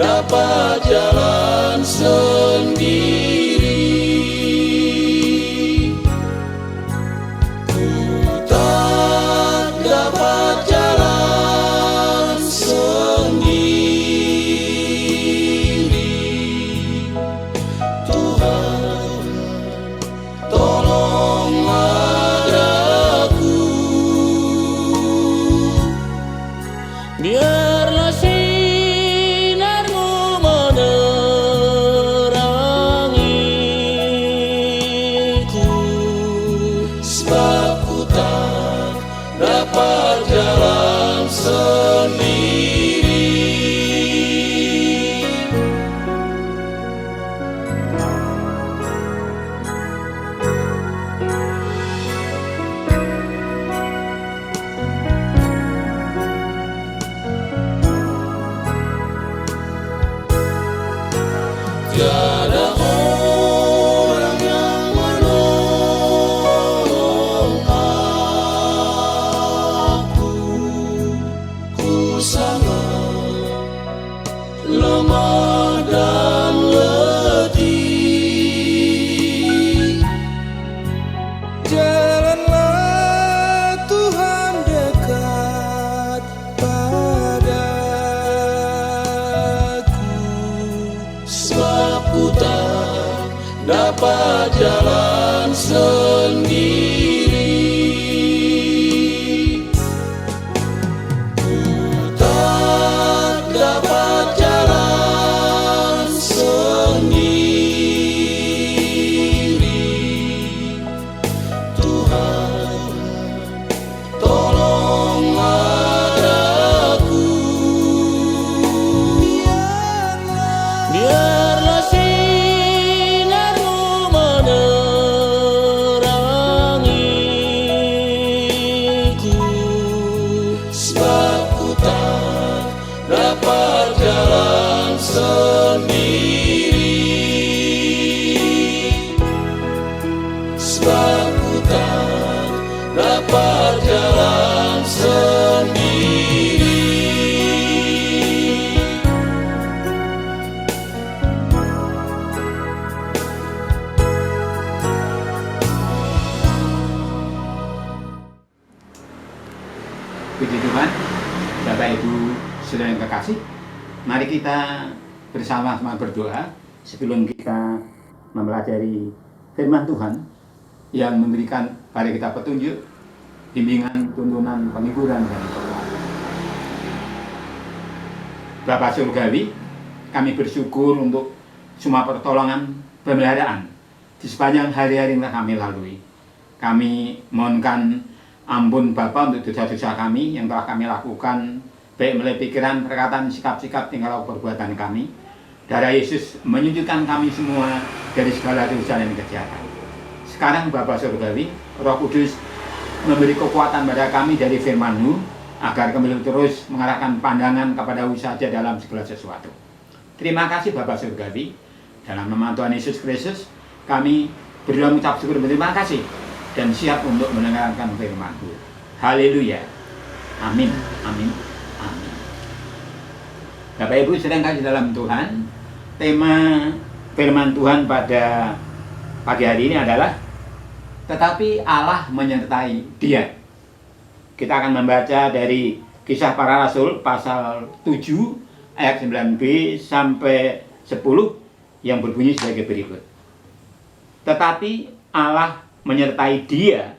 dapat jalan sendiri. Ku tak dapat jalan sendiri. Tuhan, tolonglah aku. Biarlah sinarmu menerangiku, sebab ku tak dapat jalan sendiri. Tiada orang yang menolong aku. Ku sangat lemah dan letih. Jalanlah Tuhan dekat padaku, sebab ku tak dapat jalan sendiri. Ku tak dapat jalan sendiri. Tuhan, tolonglah aku. Biarlah sinarmu menerangiku, sebab ku tak dapat jalan sendiri. Sebab ku tak dapat jalan sendiri. Puji Tuhan, Bapak Ibu Saudara yang kekasih, mari kita bersama-sama berdoa sebelum kita mempelajari firman Tuhan yang memberikan pada kita petunjuk, bimbingan, tuntunan, penghiburan, dan kekuatan. Bapa Surgawi, kami bersyukur untuk semua pertolongan, pemeliharaan di sepanjang hari-hari yang telah kami lalui. Kami mohonkan ampun Bapa untuk dosa-dosa kami yang telah kami lakukan, baik melalui pikiran, perkataan, sikap-sikap, tingkah laku, perbuatan kami. Darah Yesus menyucikan kami semua dari segala dosa dan kejahatan. Sekarang Bapa Surgawi, Roh Kudus memberi kekuatan pada kami dari firman-Mu, agar kami terus mengarahkan pandangan kepada saja dalam segala sesuatu. Terima kasih Bapa Surgawi, dalam nama Tuhan Yesus Kristus, kami berdoa mengucap syukur berterima kasih dan siap untuk mendengarkan firman-Mu. Haleluya. Amin. Amin. Amin. Bapak Ibu sedang kasih dalam Tuhan, tema firman Tuhan pada pagi hari ini adalah tetapi Allah menyertai dia. Kita akan membaca dari Kisah Para Rasul pasal 7 ayat 9b sampai 10 yang berbunyi sebagai berikut. Tetapi Allah menyertai dia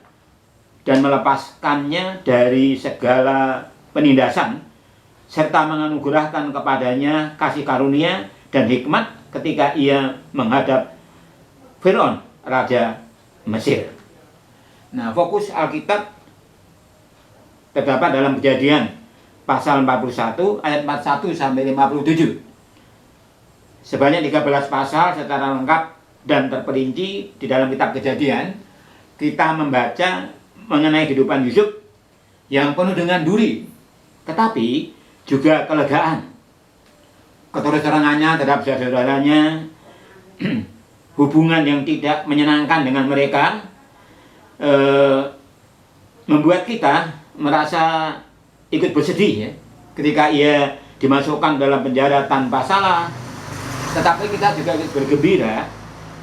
dan melepaskannya dari segala penindasan, serta menganugerahkan kepadanya kasih karunia dan hikmat ketika ia menghadap Firaun, Raja Mesir. Nah, fokus Alkitab terdapat dalam Kejadian pasal 41 ayat 41 sampai 57. Sebanyak 13 pasal secara lengkap dan terperinci di dalam kitab Kejadian. Kita membaca mengenai kehidupan Yusuf yang penuh dengan duri, tetapi juga kelegaan. Keterus-terangannya terhadap saudara-saudaranya, hubungan yang tidak menyenangkan dengan mereka, membuat kita merasa ikut bersedih ya, ketika ia dimasukkan dalam penjara tanpa salah, tetapi kita juga bergembira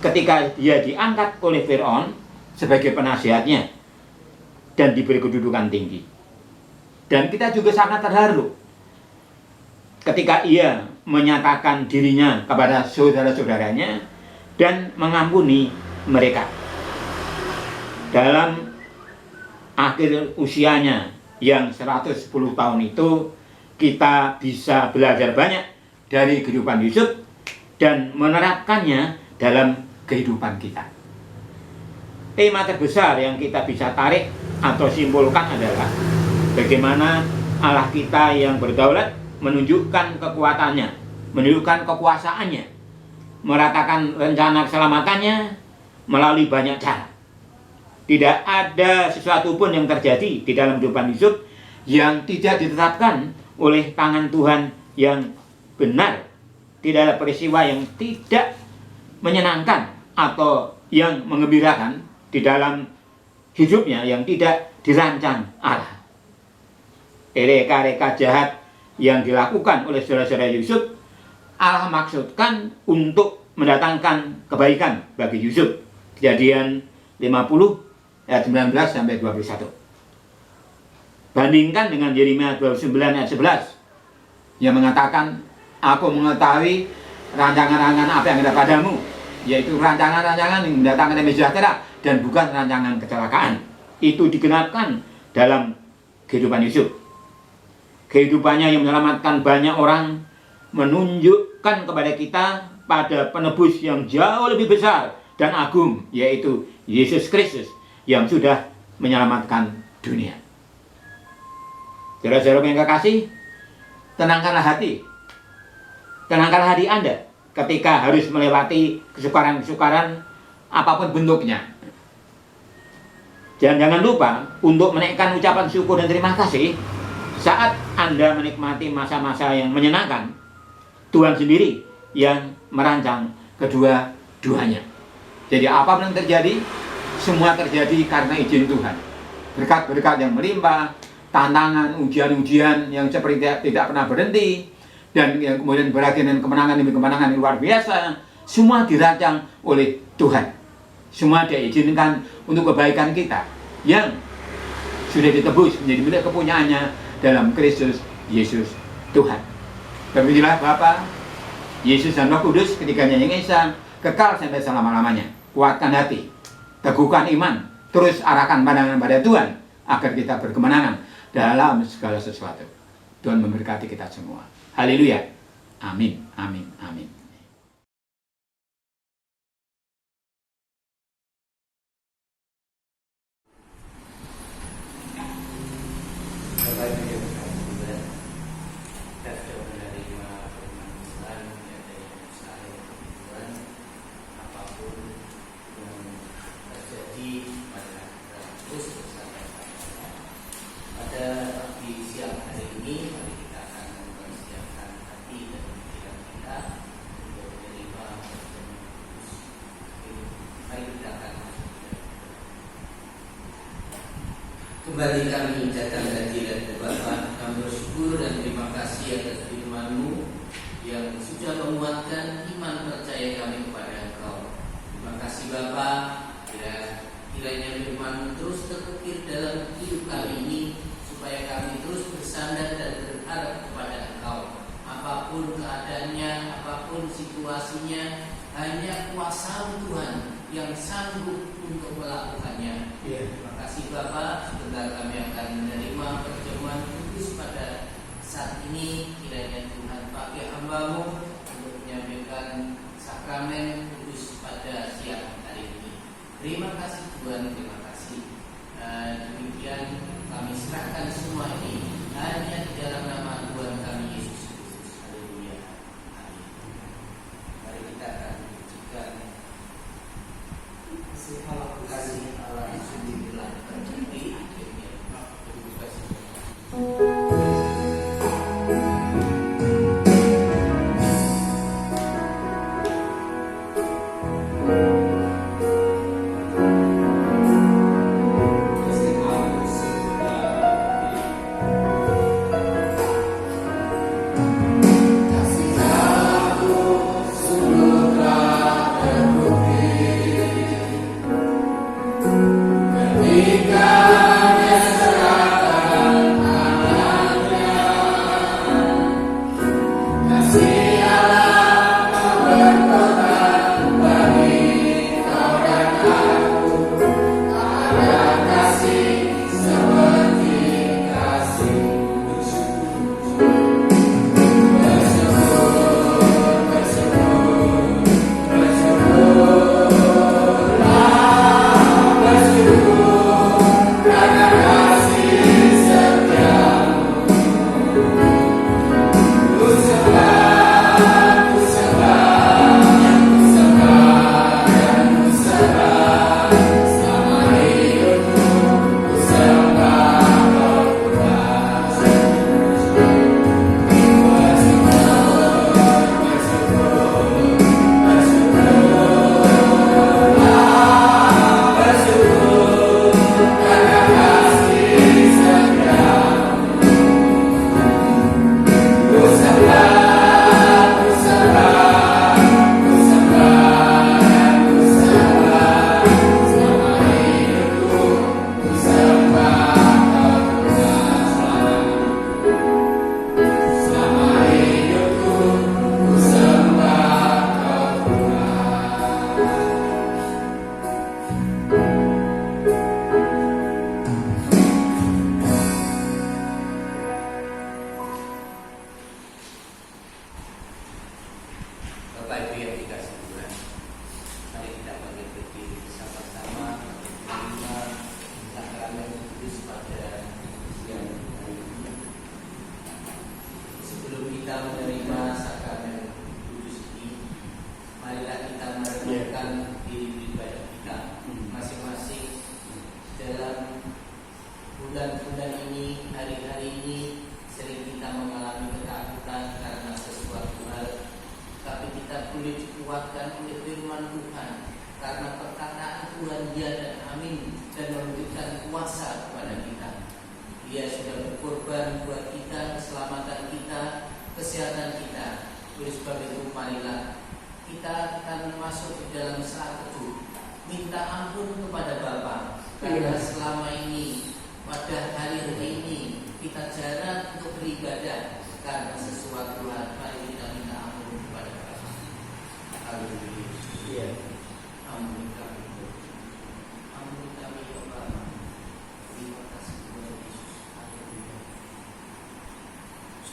ketika dia diangkat oleh Firaun sebagai penasihatnya dan diberi kedudukan tinggi. Dan kita juga sangat terharu ketika ia menyatakan dirinya kepada saudara-saudaranya dan mengampuni mereka. Dalam akhir usianya yang 110 tahun itu, kita bisa belajar banyak dari kehidupan Yusuf dan menerapkannya dalam kehidupan kita. Tema terbesar yang kita bisa tarik atau simpulkan adalah bagaimana Allah kita yang berdaulat menunjukkan kekuatannya, menunjukkan kekuasaannya, meratakan rencana keselamatannya melalui banyak cara. Tidak ada sesuatu pun yang terjadi di dalam kehidupan Yusuf yang tidak ditetapkan oleh tangan Tuhan yang benar. Tidak ada peristiwa yang tidak menyenangkan atau yang menggembirakan di dalam hidupnya yang tidak dirancang Allah. Reka-reka jahat yang dilakukan oleh saudara-saudara Yusuf, Allah maksudkan untuk mendatangkan kebaikan bagi Yusuf. Kejadian 50 ayat 19 sampai 21. Bandingkan dengan Yeremia 29 ayat 11 yang mengatakan, aku mengetahui rancangan-rancangan apa yang ada padamu, yaitu rancangan-rancangan yang mendatangkan damai sejahtera dan bukan rancangan kecelakaan. Itu digenapkan dalam kehidupan Yusuf. Kehidupannya yang menyelamatkan banyak orang menunjukkan kepada kita pada penebus yang jauh lebih besar dan agung, yaitu Yesus Kristus yang sudah menyelamatkan dunia. Saudara-saudara yang kekasih, tenangkanlah hati. Tenangkanlah hati Anda ketika harus melewati kesukaran-kesukaran apapun bentuknya. Jangan lupa untuk menaikkan ucapan syukur dan terima kasih saat Anda menikmati masa-masa yang menyenangkan. Tuhan sendiri yang merancang kedua-duanya. Jadi apapun yang terjadi, semua terjadi karena izin Tuhan. Berkat-berkat yang melimpah, tantangan, ujian-ujian yang seperti tidak pernah berhenti, dan yang kemudian berakhir dengan kemenangan demi kemenangan yang luar biasa, semua dirancang oleh Tuhan. Semua diizinkan untuk kebaikan kita yang sudah ditebus menjadi milik kepunyaannya dalam Kristus Yesus Tuhan. Terpujilah Bapa, Yesus dan Roh Kudus ketika nyanyi Esa kekal sampai selama-lamanya. Kuatkan hati, teguhkan iman, terus arahkan pandangan pada Tuhan agar kita berkemenangan dalam segala sesuatu. Tuhan memberkati kita semua. Haleluya. Amin, amin, amin. Kembali kami datang hadirat Bapa, kami bersyukur dan terima kasih atas firman-Mu yang sudah menguatkan iman percaya kami kepada Engkau. Terima kasih Bapa, kiranya firman-Mu terus terukir dalam hidup kami ini, supaya kami terus bersandar dan berharap kepada Engkau. Apapun keadaannya, apapun situasinya, hanya kuasa Tuhan yang sanggup untuk melakukannya. Terima kasih Bapak, sebentar kami akan menerima perjamuan kudus pada saat ini. Kiranya Tuhan pakai hamba-Mu untuk menyampaikan sakramen kudus pada siang hari ini. Terima kasih Tuhan, terima kasih. Demikian kami serahkan semua ini hanya di dalam nama Tuhan kami Yesus Kristus. Haleluya. Amin. Mari kita akan menunjukkan kasih Allah yang sendirilah terjadi. Terima kasih.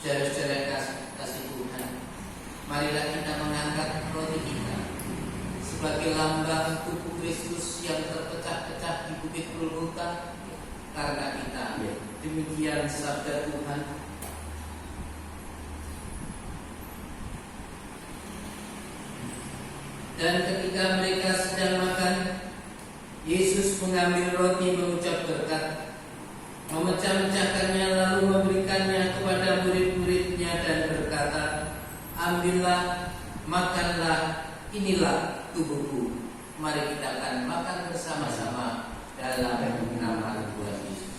Saudara-saudara kasih Tuhan, marilah kita mengangkat roti kita sebagai lambang tubuh Kristus yang terpecah-pecah di bukit Golgota karena kita. Demikian sabda Tuhan. Dan ketika mereka sedang makan, Yesus mengambil roti, mengucap berkat, memecah-mecahkannya, lalu memberikannya kepada murid-muridnya dan berkata, ambillah, makanlah, inilah tubuhku. Mari kita akan makan bersama-sama dalam nama Tuhan Yesus.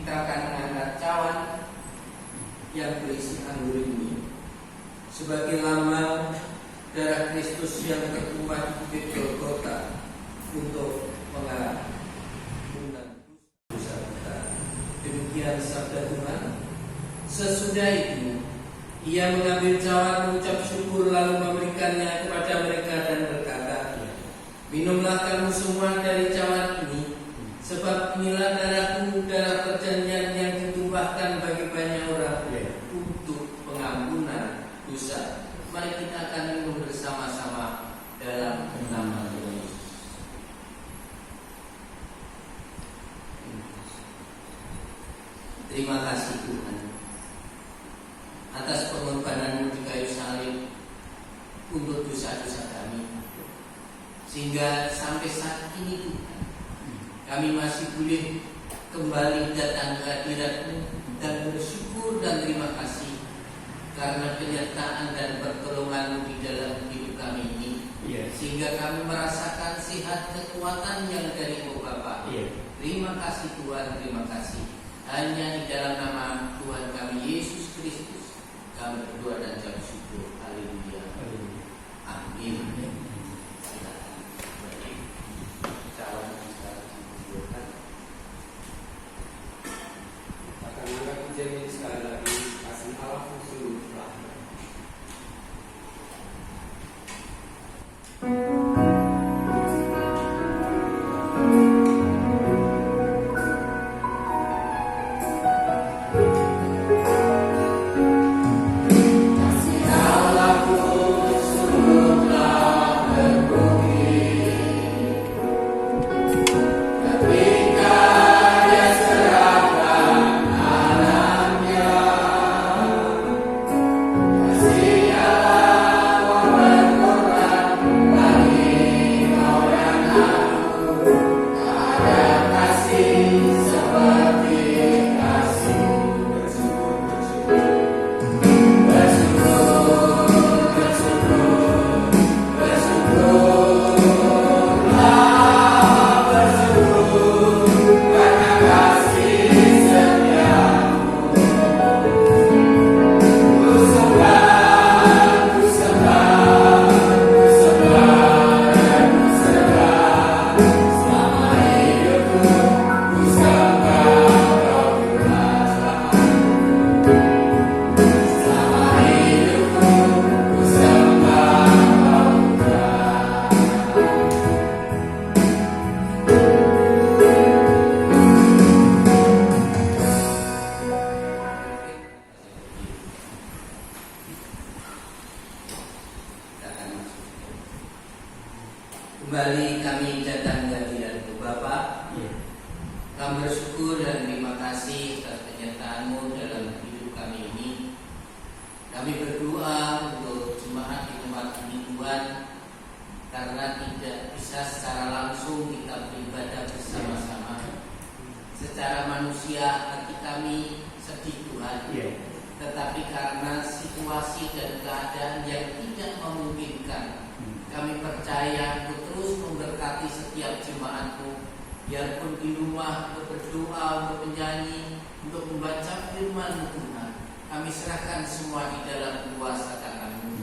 Kita akan mengangkat cawan yang berisi anggur ini sebagai lambang darah Kristus yang tertumpah di bukit Golgota untuk mengampunkan dosa kita. Demikian sabda Tuhan. Sesudah itu ia mengambil cawan, mengucap syukur, lalu memberikannya kepada mereka dan berkata, minumlah kamu semua dari cawan ini, sebab inilah darahku, darah perjanjian yang ditumpahkan bagi banyak orang untuk pengampunan dosa. Mari kita akan minum bersama-sama dalam nama Tuhan Yesus. Terima kasih Tuhan atas pengorbanan-Mu di kayu salib untuk dosa-dosa kami, sehingga sampai saat ini Tuhan kami masih boleh kembali datang ke hadirat-Mu dan bersyukur dan terima kasih karena penyertaan dan pertolongan-Mu di dalam hidup kami ini, sehingga kami merasakan sehat kekuatan yang dari Allah Bapa. Terima kasih Tuhan, terima kasih. Hanya di dalam nama Tuhan kami Yesus Kristus kami berdoa dan jawab syukur. Haleluya. Kembali kami datang kehadiran-Mu Bapa. Kami bersyukur dan terima kasih atas penyertaan-Mu dalam hidup kami ini. Kami berdoa untuk jemaat di tempat ini Tuhan, karena tidak bisa secara langsung kita beribadah bersama-sama. Secara manusia hati kami sedih Tuhan, tetapi karena situasi dan keadaan yang tidak memungkinkan, kami percaya untuk terus memberkati setiap jemaat-Mu, biarpun di rumah untuk berdoa, untuk menyanyi, untuk membaca firman-Mu Tuhan. Kami serahkan semua di dalam kuasa tangan-Mu.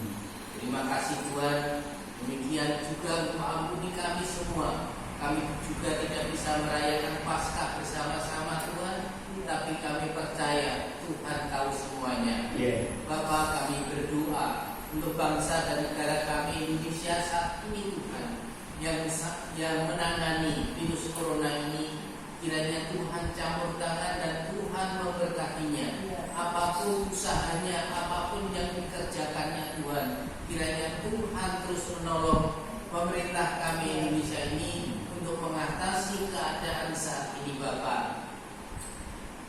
Terima kasih Tuhan. Demikian juga untuk ampuni kami semua. Kami juga tidak bisa merayakan Paskah bersama-sama Tuhan, tapi kami percaya Tuhan tahu semuanya. Bapa, kami berdoa untuk bangsa dan negara kami Indonesia saat ini Tuhan, yang menangani virus corona ini, kiranya Tuhan campur tangan dan Tuhan memberkatinya. Apapun usahanya, apapun yang dikerjakannya Tuhan, kiranya Tuhan terus menolong pemerintah kami Indonesia ini untuk mengatasi keadaan saat ini Bapak.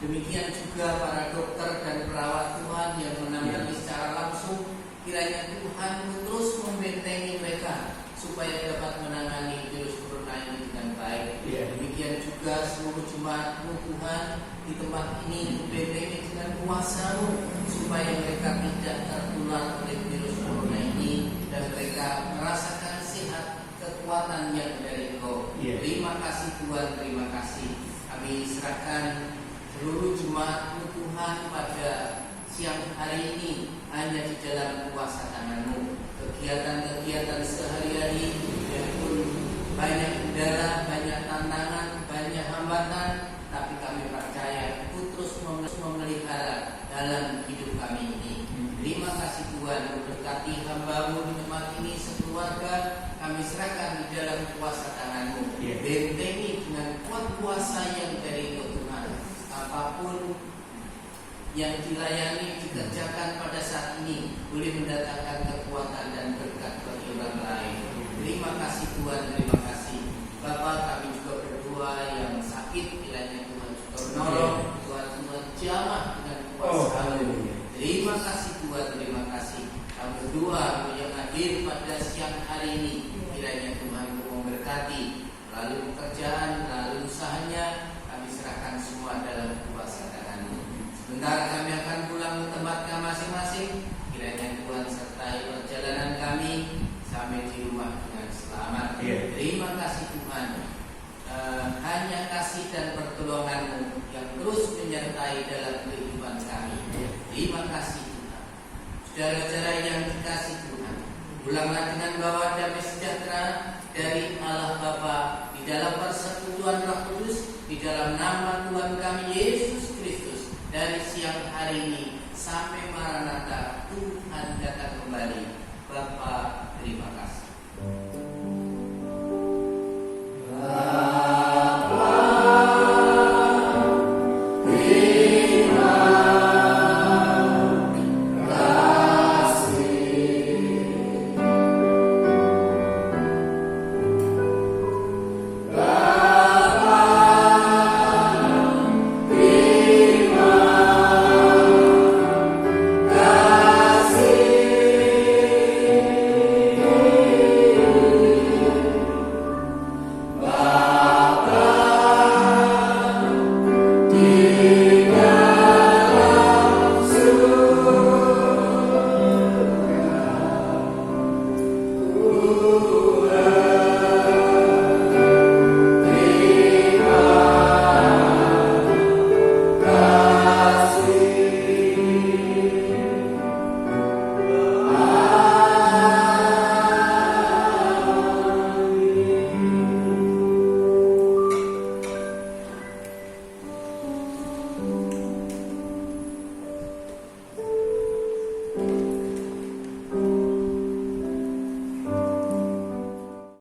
Demikian juga para dokter dan perawat Tuhan yang menangani secara langsung, kiranya Tuhan terus membentengi mereka supaya dapat menangani virus corona ini dengan baik. Demikian juga seluruh jemaat-Mu Tuhan di tempat ini membentengi dengan kuasa-Mu supaya mereka tidak tertular oleh virus corona ini dan mereka merasakan sehat, kekuatan yang dari Engkau. Terima kasih Tuhan, terima kasih. Kami serahkan seluruh jemaat-Mu Tuhan pada siang hari ini hanya di dalam kuasa tangan-Mu. Kegiatan-kegiatan sehari-hari yang pun banyak kendala, banyak tantangan, banyak hambatan, tapi kami percaya Engkau terus memelihara dalam hidup kami ini. Terima kasih Tuhan, berkati hamba-Mu di tempat ini sekeluarga, kami serahkan di dalam kuasa tangan-Mu. Bentengi dengan kuat kuasa yang dari Engkau Tuhan. Apapun yang dilayani, dikerjakan pada saat ini boleh mendatangkan kekuatan dan berkat bagi orang lain. Terima kasih Tuhan, terima kasih. Bapa, kami juga berdoa yang sakit, kiranya Tuhan juga menolong, Tuhan jamah dengan kuasa-Mu. Terima kasih Tuhan, terima kasih. Kami berdoa yang hadir pada siang hari ini, kiranya Tuhan memberkati lalu pekerjaan, lalu usahanya, kami serahkan semua dalam kuasa tangan-Mu. Sebentar kami akan pulang ke tempat kami masing-masing. Kiranya Tuhan sertai perjalanan kami sampai di rumah dengan selamat. Terima kasih Tuhan. Hanya kasih dan pertolongan-Mu yang terus menyertai dalam kehidupan kami. Terima kasih Tuhan. Saudara-saudara yang dikasih Tuhan, pulanglah dengan bawa damai sejahtera dari Allah Bapa di dalam persekutuan Roh Kudus, di dalam nama Tuhan kami Yesus Kristus, dari siang hari ini sampai